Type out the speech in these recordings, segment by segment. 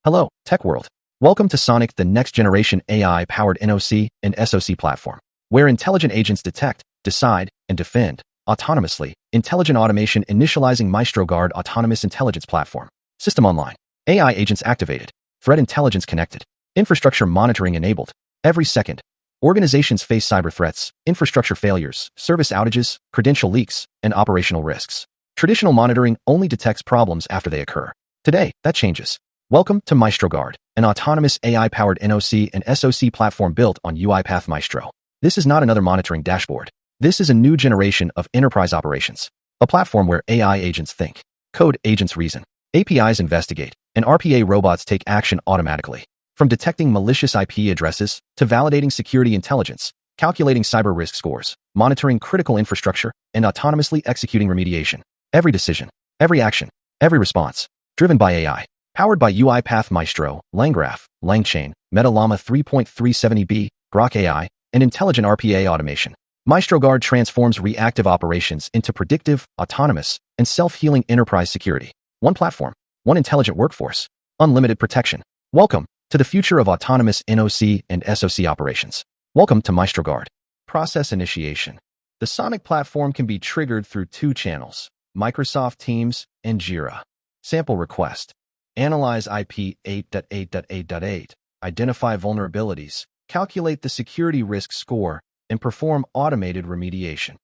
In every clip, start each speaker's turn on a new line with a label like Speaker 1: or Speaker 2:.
Speaker 1: Hello, Tech World. Welcome to Sonic, the next-generation AI-powered NOC and SOC platform, where intelligent agents detect, decide, and defend autonomously. Intelligent automation initializing Maestro Guard Autonomous Intelligence Platform. System online. AI agents activated. Threat intelligence connected. Infrastructure monitoring enabled. Every second, organizations face cyber threats, infrastructure failures, service outages, credential leaks, and operational risks. Traditional monitoring only detects problems after they occur. Today, that changes. Welcome to Maestro Guard, an autonomous AI-powered NOC and SOC platform built on UiPath Maestro. This is not another monitoring dashboard. This is a new generation of enterprise operations, a platform where AI agents think, code agents reason, APIs investigate, and RPA robots take action automatically. From detecting malicious IP addresses to validating security intelligence, calculating cyber risk scores, monitoring critical infrastructure, and autonomously executing remediation. Every decision, every action, every response, driven by AI. Powered by UiPath Maestro, LangGraph, LangChain, Llama 3.370B, Groq AI, and intelligent RPA automation. Maestro Guard transforms reactive operations into predictive, autonomous, and self-healing enterprise security. One platform, one intelligent workforce, unlimited protection. Welcome to the future of autonomous NOC and SOC operations. Welcome to Maestro Guard. Process initiation. The Sonic platform can be triggered through two channels, Microsoft Teams and Jira. Sample request. Analyze IP 8.8.8.8, identify vulnerabilities, calculate the security risk score, and perform automated remediation.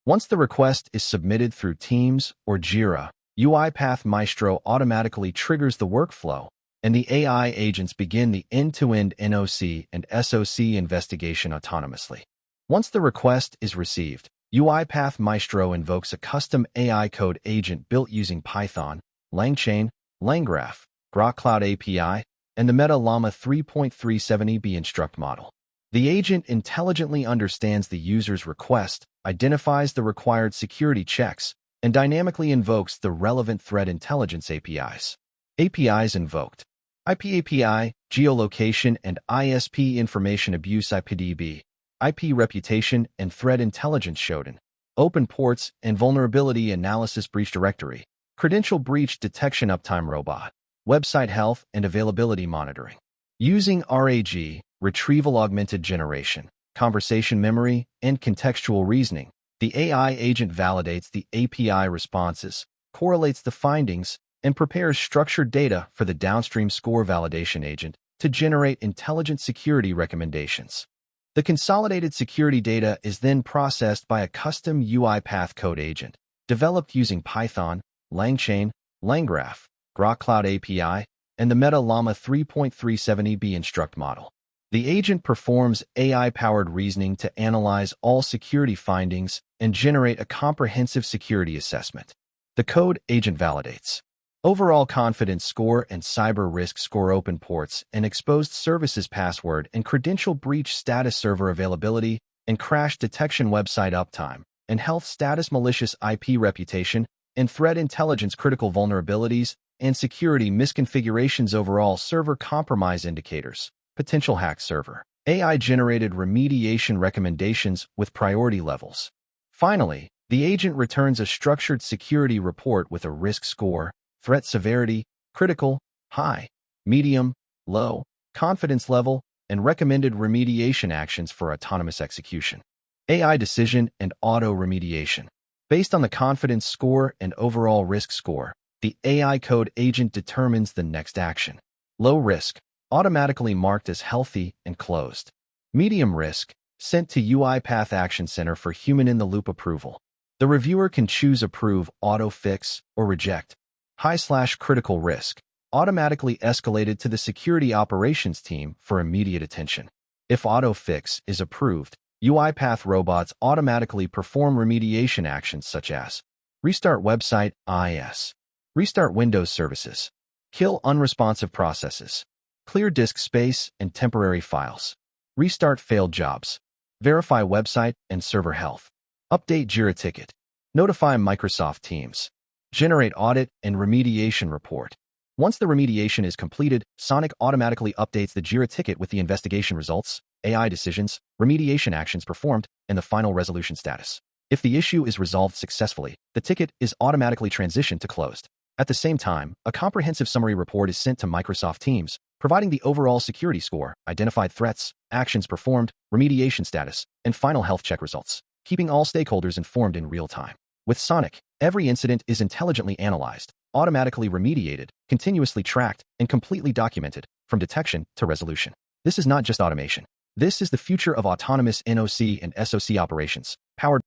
Speaker 1: Once the request is submitted through Teams or Jira, UiPath Maestro automatically triggers the workflow, and the AI agents begin the end-to-end NOC and SOC investigation autonomously. Once the request is received, UiPath Maestro invokes a custom AI code agent built using Python, LangChain LangGraph, Groq Cloud API, and the Llama 3.370B Instruct model. The agent intelligently understands the user's request, identifies the required security checks, and dynamically invokes the relevant threat intelligence APIs. APIs invoked: IP API, geolocation and ISP information AbuseIPDB, IP reputation and threat intelligence Shodan, open ports and vulnerability analysis BreachDirectory, credential breach detection UptimeRobot, website health and availability monitoring. Using RAG, Retrieval-Augmented Generation, conversation memory, and contextual reasoning, the AI agent validates the API responses, correlates the findings, and prepares structured data for the downstream score validation agent to generate intelligent security recommendations. The consolidated security data is then processed by a custom UiPath code agent, developed using Python, LangChain, LangGraph, Groq Cloud API, and the Llama 3.370B Instruct model. The agent performs AI-powered reasoning to analyze all security findings and generate a comprehensive security assessment. The code agent validates overall confidence score and cyber risk score, open ports and exposed services password and credential breach status, server availability and crash detection, website uptime and health status, malicious IP reputation and threat intelligence, critical vulnerabilities and security misconfigurations, overall server compromise indicators, potential hack server, AI-generated remediation recommendations with priority levels. Finally, the agent returns a structured security report with a risk score, threat severity, critical, high, medium, low, confidence level, and recommended remediation actions for autonomous execution. AI decision and auto remediation. Based on the confidence score and overall risk score, the AI code agent determines the next action. Low risk, automatically marked as healthy and closed. Medium risk, sent to UiPath Action Center for human-in-the-loop approval. The reviewer can choose approve, auto fix, or reject. High/critical risk, automatically escalated to the security operations team for immediate attention. If auto fix is approved, UiPath robots automatically perform remediation actions such as restart website IS, restart Windows services, kill unresponsive processes, clear disk space and temporary files, restart failed jobs, verify website and server health, update Jira ticket, notify Microsoft Teams, generate audit and remediation report. Once the remediation is completed, Sonic automatically updates the Jira ticket with the investigation results, AI decisions, remediation actions performed, and the final resolution status. If the issue is resolved successfully, the ticket is automatically transitioned to closed. At the same time, a comprehensive summary report is sent to Microsoft Teams, providing the overall security score, identified threats, actions performed, remediation status, and final health check results, keeping all stakeholders informed in real time. With Sonic, every incident is intelligently analyzed, automatically remediated, continuously tracked, and completely documented, from detection to resolution. This is not just automation. This is the future of autonomous NOC and SOC operations, powered